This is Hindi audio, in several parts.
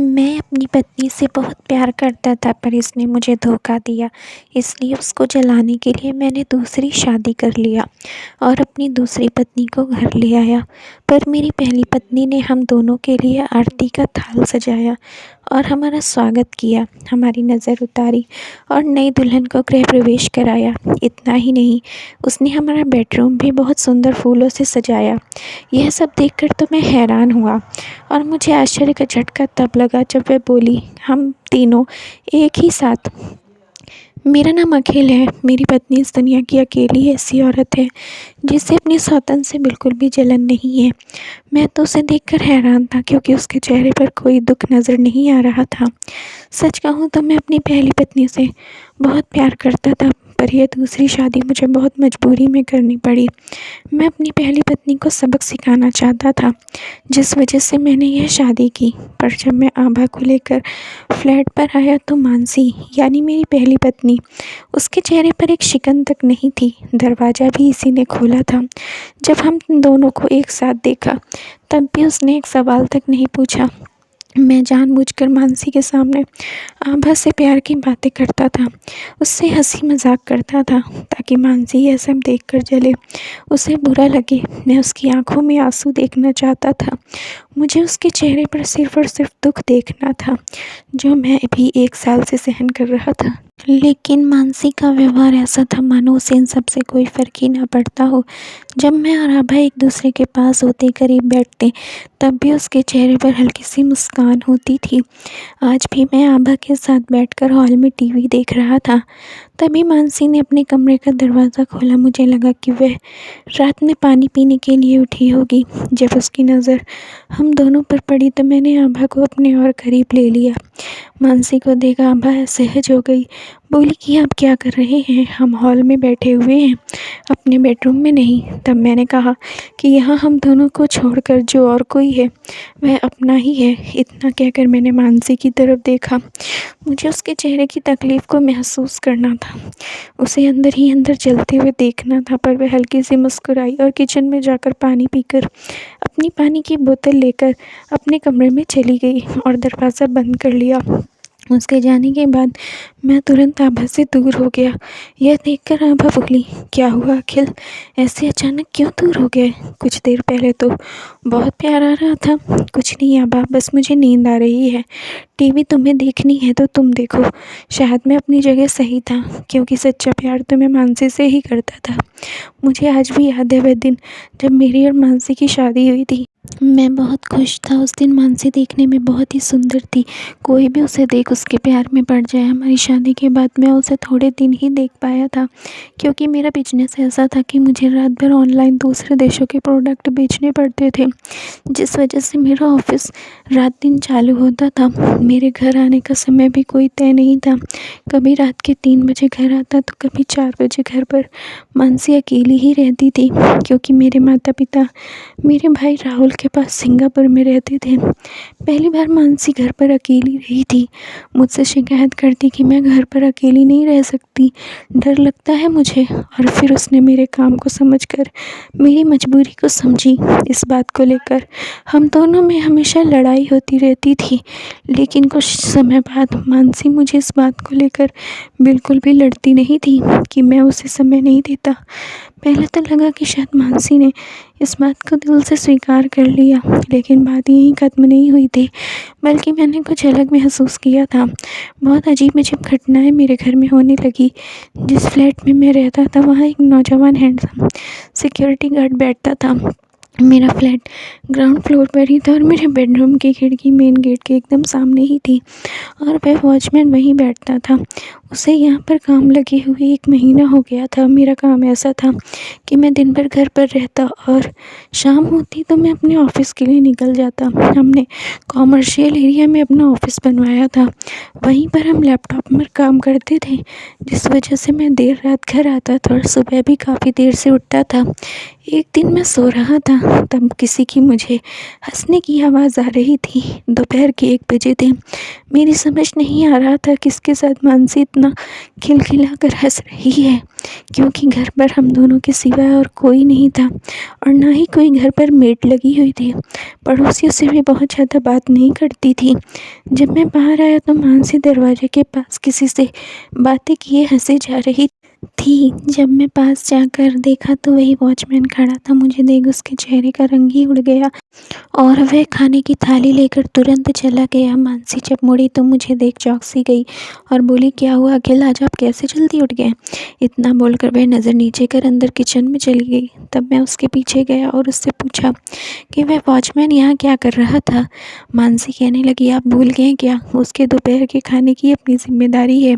मैं अपनी पत्नी से बहुत प्यार करता था पर इसने मुझे धोखा दिया। इसलिए उसको जलाने के लिए मैंने दूसरी शादी कर लिया और अपनी दूसरी पत्नी को घर ले आया। पर मेरी पहली पत्नी ने हम दोनों के लिए आरती का थाल सजाया और हमारा स्वागत किया, हमारी नज़र उतारी और नई दुल्हन को गृह प्रवेश कराया। इतना ही नहीं, उसने हमारा बेडरूम भी बहुत सुंदर फूलों से सजाया। यह सब देखकर तो मैं हैरान हुआ और मुझे आश्चर्य का झटका तब लगा जब वह बोली, हम तीनों एक ही साथ। मेरा नाम अखिल है। मेरी पत्नी इस दुनिया की अकेली ऐसी औरत है जिसे अपनी सौतन से बिल्कुल भी जलन नहीं है। मैं तो उसे देखकर हैरान था क्योंकि उसके चेहरे पर कोई दुख नज़र नहीं आ रहा था। सच कहूँ तो मैं अपनी पहली पत्नी से बहुत प्यार करता था, पर यह दूसरी शादी मुझे बहुत मजबूरी में करनी पड़ी। मैं अपनी पहली पत्नी को सबक सिखाना चाहता था, जिस वजह से मैंने यह शादी की। पर जब मैं आभा को लेकर फ्लैट पर आया तो मानसी यानी मेरी पहली पत्नी, उसके चेहरे पर एक शिकन तक नहीं थी। दरवाज़ा भी इसी ने खोला था। जब हम दोनों को एक साथ देखा तब भी उसने एक सवाल तक नहीं पूछा। मैं जानबूझकर मानसी के सामने आभा से प्यार की बातें करता था, उससे हंसी मजाक करता था ताकि मानसी यह सब देखकर जले, उसे बुरा लगे। मैं उसकी आंखों में आंसू देखना चाहता था। मुझे उसके चेहरे पर सिर्फ और सिर्फ दुख देखना था, जो मैं भी 1 साल से सहन कर रहा था। लेकिन मानसी का व्यवहार ऐसा था मानो उसे इन सब से कोई फ़र्क ही ना पड़ता हो। जब मैं और आभा एक दूसरे के पास होते, करीब बैठते, तब भी उसके चेहरे पर हल्की सी मुस्कान होती थी। आज भी मैं आभा के साथ बैठकर हॉल में टीवी देख रहा था। तभी मानसी ने अपने कमरे का दरवाज़ा खोला। मुझे लगा कि वह रात में पानी पीने के लिए उठी होगी। जब उसकी नज़र हम दोनों पर पड़ी तो मैंने आभा को अपने और करीब ले लिया। मानसी को देखा आभा असहज हो गई, बोली कि आप क्या कर रहे हैं, हम हॉल में बैठे हुए हैं, अपने बेडरूम में नहीं। तब मैंने कहा कि यहाँ हम दोनों को छोड़कर जो और कोई है वह अपना ही है। इतना कहकर मैंने मानसी की तरफ देखा। मुझे उसके चेहरे की तकलीफ़ को महसूस करना था, उसे अंदर ही अंदर जलते हुए देखना था। पर वह हल्की सी मुस्कुराई और किचन में जाकर पानी पीकर अपनी पानी की बोतल लेकर अपने कमरे में चली गई और दरवाज़ा बंद कर लिया। उसके जाने के बाद मैं तुरंत आभा से दूर हो गया। यह देखकर आभा बोली, क्या हुआ अखिल, ऐसे अचानक क्यों दूर हो गए? कुछ देर पहले तो बहुत प्यार आ रहा था। कुछ नहीं आभा, बस मुझे नींद आ रही है। टीवी तुम्हें देखनी है तो तुम देखो। शायद मैं अपनी जगह सही था, क्योंकि सच्चा प्यार तो मैं मानसी से ही करता था। मुझे आज भी याद है वह दिन जब मेरी और मानसी की शादी हुई थी। मैं बहुत खुश था। उस दिन मानसी देखने में बहुत ही सुंदर थी। कोई भी उसे देख उसके प्यार में पड़ जाए। हमारी शादी के बाद मैं उसे थोड़े दिन ही देख पाया था, क्योंकि मेरा बिजनेस ऐसा था कि मुझे रात भर ऑनलाइन दूसरे देशों के प्रोडक्ट बेचने पड़ते थे, जिस वजह से मेरा ऑफिस रात दिन चालू होता था। मेरे घर आने का समय भी कोई तय नहीं था। कभी रात के 3 बजे घर आता तो कभी 4 बजे। घर पर मानसी अकेली ही रहती थी, क्योंकि मेरे माता पिता मेरे भाई राहुल के पास सिंगापुर में रहते थे। पहली बार मानसी घर पर अकेली रही थी। मुझसे शिकायत करती कि मैं घर पर अकेली नहीं रह सकती, डर लगता है मुझे। और फिर उसने मेरे काम को समझकर मेरी मजबूरी को समझी। इस बात को लेकर हम दोनों में हमेशा लड़ाई होती रहती थी, लेकिन कुछ समय बाद मानसी मुझे इस बात को लेकर बिल्कुल भी लड़ती नहीं थी कि मैं उसे समय नहीं देता। पहले तो लगा कि शायद मानसी ने इस बात को दिल से स्वीकार कर लिया, लेकिन बात यहीं ख़त्म नहीं हुई थी, बल्कि मैंने कुछ अलग महसूस किया था। बहुत अजीब-अजीब घटनाएं मेरे घर में होने लगी। जिस फ्लैट में मैं रहता था वहाँ एक नौजवान हैंडसम सिक्योरिटी गार्ड बैठता था। मेरा फ्लैट ग्राउंड फ्लोर पर ही था और मेरे बेडरूम की खिड़की मेन गेट के एकदम सामने ही थी, और वह वॉचमैन वहीं बैठता था। उसे यहाँ पर काम लगे हुए 1 महीना हो गया था। मेरा काम ऐसा था कि मैं दिन भर घर पर रहता और शाम होती तो मैं अपने ऑफ़िस के लिए निकल जाता। हमने कॉमर्शियल एरिया में अपना ऑफ़िस बनवाया था, वहीं पर हम लैपटॉप पर काम करते थे, जिस वजह से मैं देर रात घर आता था और सुबह भी काफ़ी देर से उठता था। एक दिन मैं सो रहा था, तब किसी की मुझे हँसने की आवाज़ आ रही थी। दोपहर के 1 बजे थे। मेरी समझ नहीं आ रहा था किसके साथ मानसी इतना खिलखिला कर हँस रही है, क्योंकि घर पर हम दोनों के सिवा और कोई नहीं था और ना ही कोई घर पर मेड लगी हुई थी। पड़ोसियों से भी बहुत ज़्यादा बात नहीं करती थी। जब मैं बाहर आया तो मानसी दरवाजे के पास किसी से बातें किए हँसे जा रही थी। जब मैं पास जाकर देखा तो वही वॉचमैन खड़ा था। मुझे देख उसके चेहरे का रंग ही उड़ गया और वह खाने की थाली लेकर तुरंत चला गया। मानसी जब मुड़ी तो मुझे देख चौंक सी गई और बोली, क्या हुआ अखिल, आज आप कैसे जल्दी उठ गए? इतना बोलकर वह नज़र नीचे कर अंदर किचन में चली गई। तब मैं उसके पीछे गया और उससे पूछा कि वह वॉचमैन यहाँ क्या कर रहा था? मानसी कहने लगी, आप भूल गए क्या, उसके दोपहर के खाने की अपनी जिम्मेदारी है।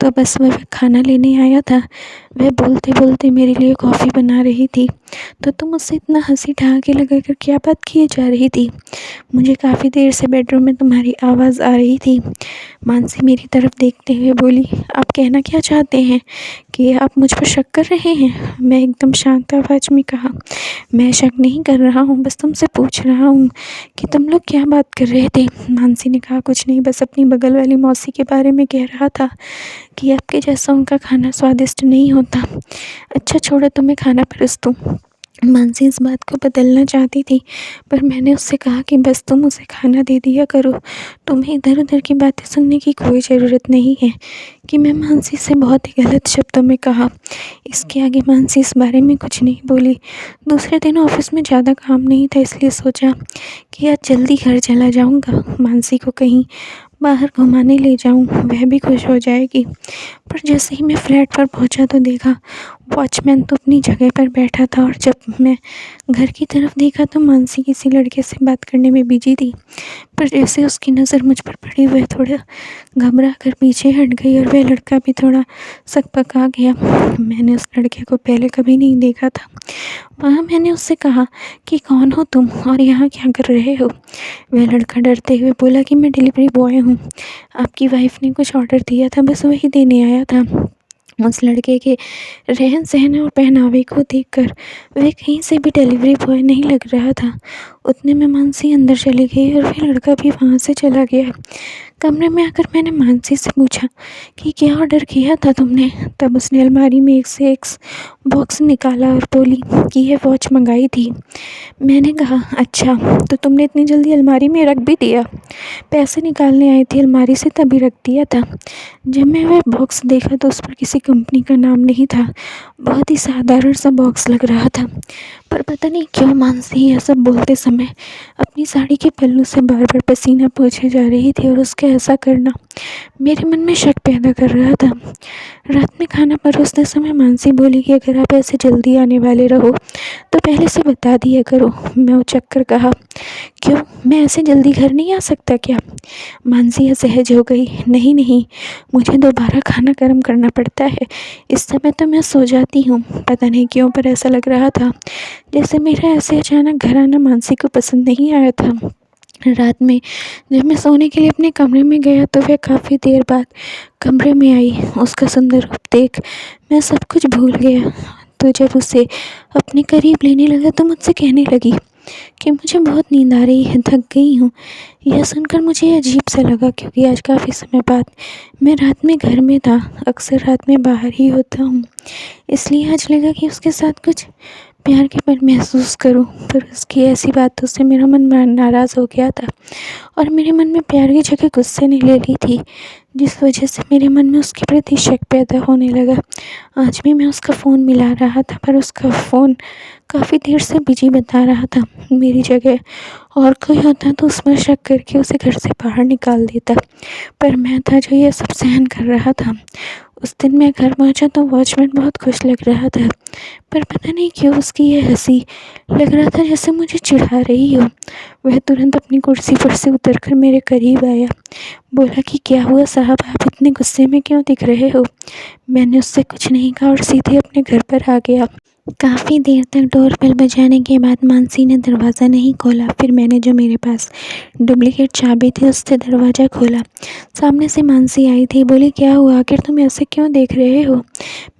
तो बस वह खाना लेने आया था। वह बोलते बोलते मेरे लिए कॉफ़ी बना रही थी, तो तुम उससे इतना हंसी ठहाके लगा कर क्या बात किए जा रही थी? मुझे काफ़ी देर से बेडरूम में तुम्हारी आवाज़ आ रही थी। मानसी मेरी तरफ देखते हुए बोली, आप कहना क्या चाहते हैं कि आप मुझ पर शक कर रहे हैं? मैं एकदम शांत आवाज़ में कहा, मैं शक नहीं कर रहा हूँ, बस तुमसे पूछ रहा हूँ कि तुम लोग क्या बात कर रहे थे? मानसी ने कहा, कुछ नहीं, बस अपनी बगल वाली मौसी के बारे में कह रहा था कि आपके जैसा उनका खाना स्वादिष्ट नहीं होता। अच्छा छोड़ो, तो मैं खाना परोस दूँ। मानसी इस बात को बदलना चाहती थी, पर मैंने उससे कहा कि बस तुम उसे खाना दे दिया करो, तुम्हें इधर उधर की बातें सुनने की कोई ज़रूरत नहीं है। कि मैं मानसी से बहुत ही गलत शब्दों में कहा। इसके आगे मानसी इस बारे में कुछ नहीं बोली। दूसरे दिन ऑफिस में ज़्यादा काम नहीं था, इसलिए सोचा कि आज जल्दी घर चला जाऊँगा, मानसी को कहीं बाहर घुमाने ले जाऊँ, वह भी खुश हो जाएगी। पर जैसे ही मैं फ्लैट पर पहुंचा तो देखा वॉचमैन तो अपनी जगह पर बैठा था, और जब मैं घर की तरफ देखा तो मानसी किसी लड़के से बात करने में बिजी थी। पर जैसे उसकी नज़र मुझ पर पड़ी, वह थोड़ा घबरा कर पीछे हट गई और वह लड़का भी थोड़ा सकपका गया। मैंने उस लड़के को पहले कभी नहीं देखा था। वहाँ मैंने उससे कहा कि कौन हो तुम और यहाँ क्या कर रहे हो? वह लड़का डरते हुए बोला कि मैं डिलीवरी बॉय हूँ, आपकी वाइफ ने कुछ ऑर्डर दिया था, बस वही देने आया था। उस लड़के के रहन सहन और पहनावे को देखकर वह कहीं से भी डिलीवरी बॉय नहीं लग रहा था। उतने में मानसी अंदर चली गई और वह लड़का भी वहाँ से चला गया। कमरे में आकर मैंने मानसी से पूछा कि क्या ऑर्डर किया था तुमने? तब उसने अलमारी में एक से एक बॉक्स निकाला और बोली कि यह वॉच मंगाई थी। मैंने कहा, अच्छा, तो तुमने इतनी जल्दी अलमारी में रख भी दिया? पैसे निकालने आई थी अलमारी से, तभी रख दिया था। जब मैं वह बॉक्स देखा तो उस पर किसी कंपनी का नाम नहीं था, बहुत ही साधारण सा बॉक्स लग रहा था। पर पता नहीं क्यों मानसी यह सब बोलते समय अपनी साड़ी के पल्लू से बार बार पसीना पोंछे जा रही थी, और उसका ऐसा करना मेरे मन में शक पैदा कर रहा था। रात में खाना परोसते समय मानसी बोली कि अगर आप ऐसे जल्दी आने वाले रहो तो पहले से बता दिया करो। मैं उचक कर कहा, क्यों, मैं ऐसे जल्दी घर नहीं आ सकता क्या? मानसी असहज हो गई, नहीं नहीं, मुझे दोबारा खाना गर्म करना पड़ता है, इस समय तो मैं सो जाती हूँ। पता नहीं क्यों, पर ऐसा लग रहा था जैसे मेरा ऐसे अचानक घर आना मानसी को पसंद नहीं आया था। रात में जब मैं सोने के लिए अपने कमरे में गया तो वह काफ़ी देर बाद कमरे में आई। उसका सुंदर रूप देख मैं सब कुछ भूल गया। तो जब उसे अपने करीब लेने लगा तो मुझसे कहने लगी कि मुझे बहुत नींद आ रही है, थक गई हूँ। यह सुनकर मुझे अजीब सा लगा, क्योंकि आज काफ़ी समय बाद मैं रात में घर में था, अक्सर रात में बाहर ही होता हूँ, इसलिए आज लगा कि उसके साथ कुछ प्यार के पल महसूस करूं। पर उसकी ऐसी बातों से मेरा मन नाराज़ हो गया था और मेरे मन में प्यार की जगह गुस्से ने ले ली थी, जिस वजह से मेरे मन में उसके प्रति शक पैदा होने लगा। आज भी मैं उसका फ़ोन मिला रहा था, पर उसका फ़ोन काफ़ी देर से बिजी बता रहा था। मेरी जगह और कोई होता तो उस पर शक करके उसे घर से बाहर निकाल देता, पर मैं था जो यह सब सहन कर रहा था। उस दिन मैं घर पहुंचा तो वॉचमैन बहुत खुश लग रहा था, पर पता नहीं क्यों उसकी यह हंसी लग रहा था जैसे मुझे चिढ़ा रही हो। वह तुरंत अपनी कुर्सी पर से उतरकर मेरे करीब आया, बोला कि क्या हुआ साहब, आप इतने गुस्से में क्यों दिख रहे हो? मैंने उससे कुछ नहीं कहा और सीधे अपने घर पर आ गया। काफ़ी देर तक डोरबेल बजाने के बाद मानसी ने दरवाज़ा नहीं खोला। फिर मैंने जो मेरे पास डुप्लीकेट चाबी थी उससे दरवाज़ा खोला। सामने से मानसी आई थी। बोली, क्या हुआ, आखिर तुम ऐसे क्यों देख रहे हो?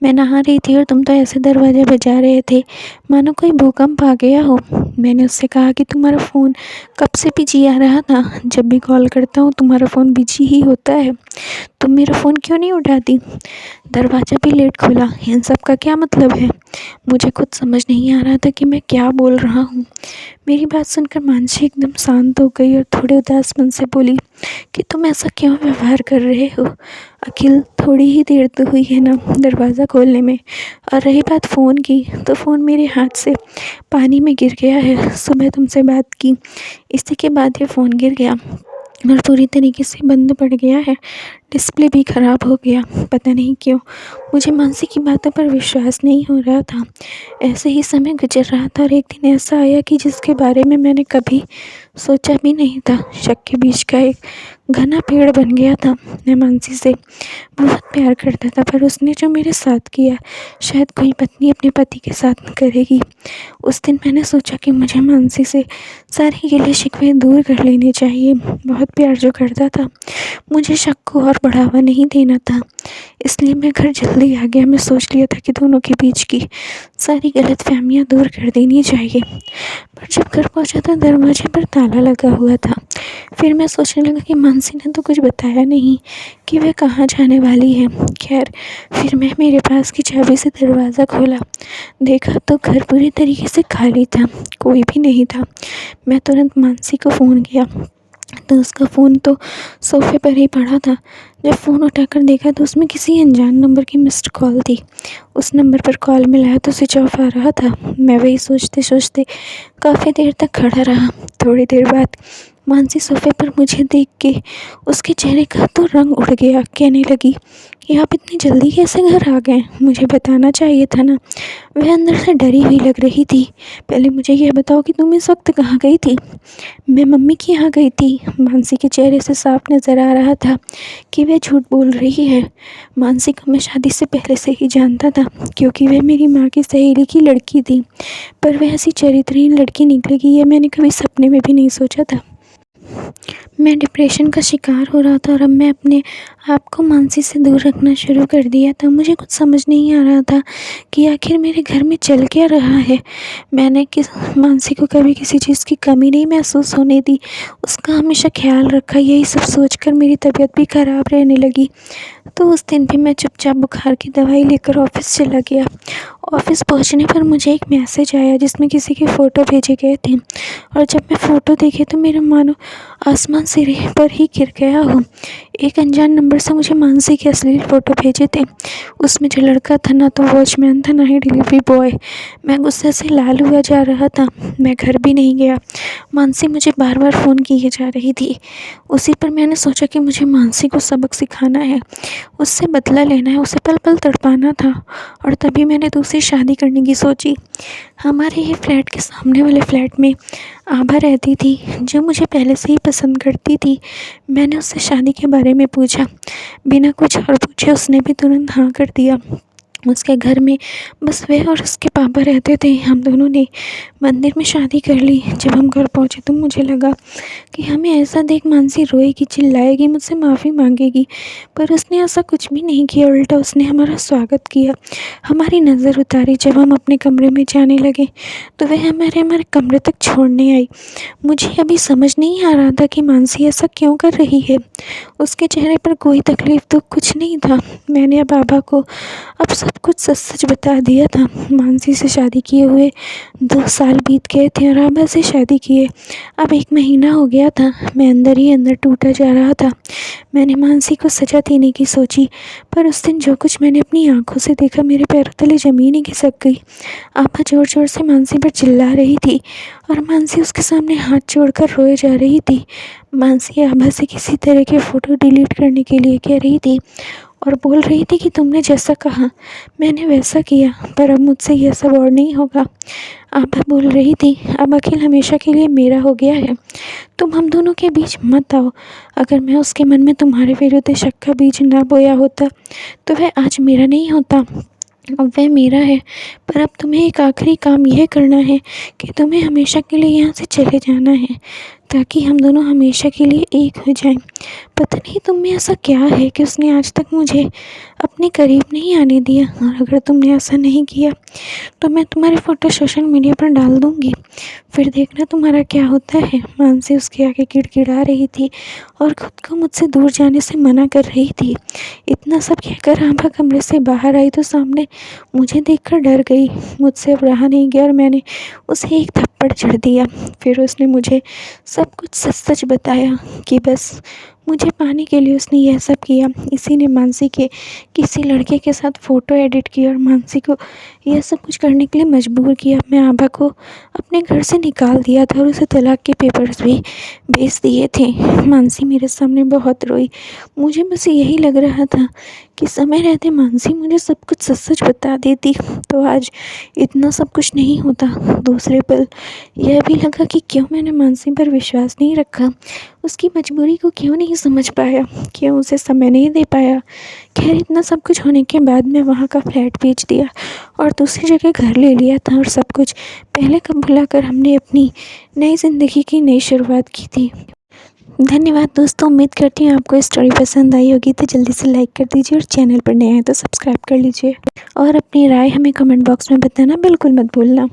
मैं नहा रही थी और तुम तो ऐसे दरवाज़ा बजा रहे थे मानो कोई भूकंप आ गया हो। मैंने उससे कहा कि तुम्हारा फ़ोन कब से बिजी आ रहा था। जब भी कॉल करता हूँ तुम्हारा फ़ोन बिजी ही होता है। तुम मेरा फ़ोन क्यों नहीं उठाती? दरवाज़ा भी लेट खोला। इन सब का क्या मतलब है? मुझे खुद समझ नहीं आ रहा था कि मैं क्या बोल रहा हूँ। मेरी बात सुनकर मानसी एकदम शांत हो गई और थोड़े उदास मन से बोली कि तुम ऐसा क्यों व्यवहार कर रहे हो? अखिल, थोड़ी ही देर तो हुई है ना दरवाज़ा खोलने में, और रही बात फ़ोन की, तो फ़ोन मेरे हाथ से पानी में गिर गया है। सुबह तुमसे बात की, इसी के बाद ये फ़ोन गिर गया और पूरी तरीके से बंद पड़ गया है। डिस्प्ले भी ख़राब हो गया। पता नहीं क्यों मुझे मानसी की बातों पर विश्वास नहीं हो रहा था। ऐसे ही समय गुजर रहा था और एक दिन ऐसा आया कि जिसके बारे में मैंने कभी सोचा भी नहीं था। शक के बीच का एक घना पेड़ बन गया था। मैं मानसी से बहुत प्यार करता था, पर उसने जो मेरे साथ किया शायद कोई पत्नी अपने पति के साथ करेगी। उस दिन मैंने सोचा कि मुझे मानसी से सारे गिले शिकवे दूर कर लेने चाहिए। बहुत प्यार जो करता था, मुझे शक को और बढ़ावा नहीं देना था, इसलिए मैं घर जल्दी आ गया। मैं सोच लिया था कि दोनों के बीच की सारी गलतफहमियां दूर कर देनी चाहिए। पर जब घर पहुंचा तो दरवाजे पर ताला लगा हुआ था। फिर मैं सोचने लगा कि मानसी ने तो कुछ बताया नहीं कि वह कहाँ जाने वाली है। खैर, फिर मैं मेरे पास की चाबी से दरवाज़ा खोला। देखा तो घर पूरी तरीके से खाली था, कोई भी नहीं था। मैं तुरंत मानसी को फ़ोन किया तो उसका फ़ोन तो सोफ़े पर ही पड़ा था। जब फ़ोन उठाकर देखा तो उसमें किसी अनजान नंबर की मिस्ड कॉल थी। उस नंबर पर कॉल मिलाया तो स्विच ऑफ आ रहा था। मैं वही सोचते सोचते काफ़ी देर तक खड़ा रहा। थोड़ी देर बाद मानसी सोफ़े पर मुझे देख के उसके चेहरे का तो रंग उड़ गया। कहने लगी कि आप इतनी जल्दी कैसे घर आ गए? मुझे बताना चाहिए था ना। वह अंदर से डरी हुई लग रही थी। पहले मुझे यह बताओ कि तुम इस वक्त कहाँ गई थी? मैं मम्मी के यहाँ गई थी। मानसी के चेहरे से साफ नज़र आ रहा था कि वह झूठ बोल रही है। मानसी को मैं शादी से पहले से ही जानता था, क्योंकि वह मेरी माँ की सहेली की लड़की थी। पर वह ऐसी चरित्रहीन लड़की निकलेगी, यह मैंने कभी सपने में भी नहीं सोचा था। मैं डिप्रेशन का शिकार हो रहा था और अब मैं अपने आप को मानसी से दूर रखना शुरू कर दिया था। मुझे कुछ समझ नहीं आ रहा था कि आखिर मेरे घर में चल क्या रहा है। मैंने मानसी को कभी किसी चीज़ की कमी नहीं महसूस होने दी, उसका हमेशा ख्याल रखा। यही सब सोचकर मेरी तबीयत भी ख़राब रहने लगी। तो उस दिन भी मैं चुपचाप बुखार की दवाई लेकर ऑफ़िस चला गया। ऑफ़िस पहुंचने पर मुझे एक मैसेज आया जिसमें किसी के फ़ोटो भेजे गए थे, और जब मैं फ़ोटो देखे तो मेरा मानो आसमान सिरे पर ही गिर गया हो। एक अनजान नंबर से मुझे मानसी के अश्लील फ़ोटो भेजे थे। उसमें जो लड़का था ना तो वॉचमैन था, ना ही डिलीवरी बॉय। मैं गुस्से से लाल हुआ जा रहा था। मैं घर भी नहीं गया। मानसी मुझे बार बार फ़ोन किए जा रही थी। उसी पर मैंने सोचा कि मुझे मानसी को सबक सिखाना है, उससे बदला लेना है, उसे पल पल तड़पाना था। और तभी मैंने दूसरी शादी करने की सोची। हमारे ही फ्लैट के सामने वाले फ्लैट में आभा रहती थी, जो मुझे पहले से ही पसंद करती थी। मैंने उससे शादी के बारे में पूछा। बिना कुछ और पूछे उसने भी तुरंत हाँ कर दिया। उसके घर में बस वह और उसके पापा रहते थे। हम दोनों ने मंदिर में शादी कर ली। जब हम घर पहुँचे तो मुझे लगा कि हमें ऐसा देख मानसी रोएगी, चिल्लाएगी, मुझसे माफ़ी मांगेगी, पर उसने ऐसा कुछ भी नहीं किया। उल्टा उसने हमारा स्वागत किया, हमारी नज़र उतारी। जब हम अपने कमरे में जाने लगे तो वह हमारे कमरे तक छोड़ने आई। मुझे अभी समझ नहीं आ रहा था कि मानसी ऐसा क्यों कर रही है। उसके चेहरे पर कोई तकलीफ़ तो कुछ नहीं था। मैंने अब आभा को अब सब कुछ सच सच बता दिया था। मानसी से शादी किए हुए 2 साल बीत गए थे और आभा से शादी किए अब 1 महीना हो गया था। मैं अंदर ही अंदर टूटा जा रहा था। मैंने मानसी को सज़ा देने की सोची, पर उस दिन जो कुछ मैंने अपनी आंखों से देखा, मेरे पैरों तले ज़मीन ही खिसक गई। आभा ज़ोर ज़ोर से मानसी पर चिल्ला रही थी और मानसी उसके सामने हाथ जोड़कर रोए जा रही थी। मानसी आभा से किसी तरह के फ़ोटो डिलीट करने के लिए कह रही थी और बोल रही थी कि तुमने जैसा कहा मैंने वैसा किया, पर अब मुझसे यह सब और नहीं होगा। आभा बोल रही थी, अब अखिल हमेशा के लिए मेरा हो गया है, तुम हम दोनों के बीच मत आओ। अगर मैं उसके मन में तुम्हारे विरुद्ध शक का बीज ना बोया होता तो वह आज मेरा नहीं होता। अब वह मेरा है। पर अब तुम्हें एक आखिरी काम यह करना है कि तुम्हें हमेशा के लिए यहाँ से चले जाना है, ताकि हम दोनों हमेशा के लिए एक हो जाएं। पता नहीं तुम में ऐसा क्या है कि उसने आज तक मुझे अपने करीब नहीं आने दिया, और अगर तुमने ऐसा नहीं किया तो मैं तुम्हारी फ़ोटो सोशल मीडिया पर डाल दूँगी। फिर देखना तुम्हारा क्या होता है। मानसी उसके आगे गिड़गिड़ा रही थी और खुद को मुझसे दूर जाने से मना कर रही थी। इतना सब कहकर आभा कमरे से बाहर आई तो सामने मुझे देखकर डर गई। मुझसे अब रहा नहीं गया और मैंने उसे एक थप्पड़ जड़ दिया। फिर उसने मुझे सब कुछ सच-सच बताया कि बस मुझे पाने के लिए उसने यह सब किया। इसी ने मानसी के किसी लड़के के साथ फ़ोटो एडिट की और मानसी को यह सब कुछ करने के लिए मजबूर किया। मैं आभा को अपने घर से निकाल दिया था और उसे तलाक के पेपर्स भी भेज दिए थे। मानसी मेरे सामने बहुत रोई। मुझे बस यही लग रहा था कि समय रहते मानसी मुझे सब कुछ सच-सच बता देती तो आज इतना सब कुछ नहीं होता। दूसरे पल यह भी लगा कि क्यों मैंने मानसी पर विश्वास नहीं रखा, उसकी मजबूरी को क्यों नहीं समझ पाया, क्यों उसे समय नहीं दे पाया। खैर इतना सब कुछ होने के बाद मैं वहाँ का फ्लैट बेच दिया और दूसरी जगह घर ले लिया था और सब कुछ पहले का भुलाकर हमने अपनी नई ज़िंदगी की नई शुरुआत की थी। धन्यवाद दोस्तों, उम्मीद करती हूँ आपको स्टोरी पसंद आई होगी। तो जल्दी से लाइक कर दीजिए और चैनल पर नए हैं तो सब्सक्राइब कर लीजिए और अपनी राय हमें कमेंट बॉक्स में बताना बिल्कुल मत भूलना।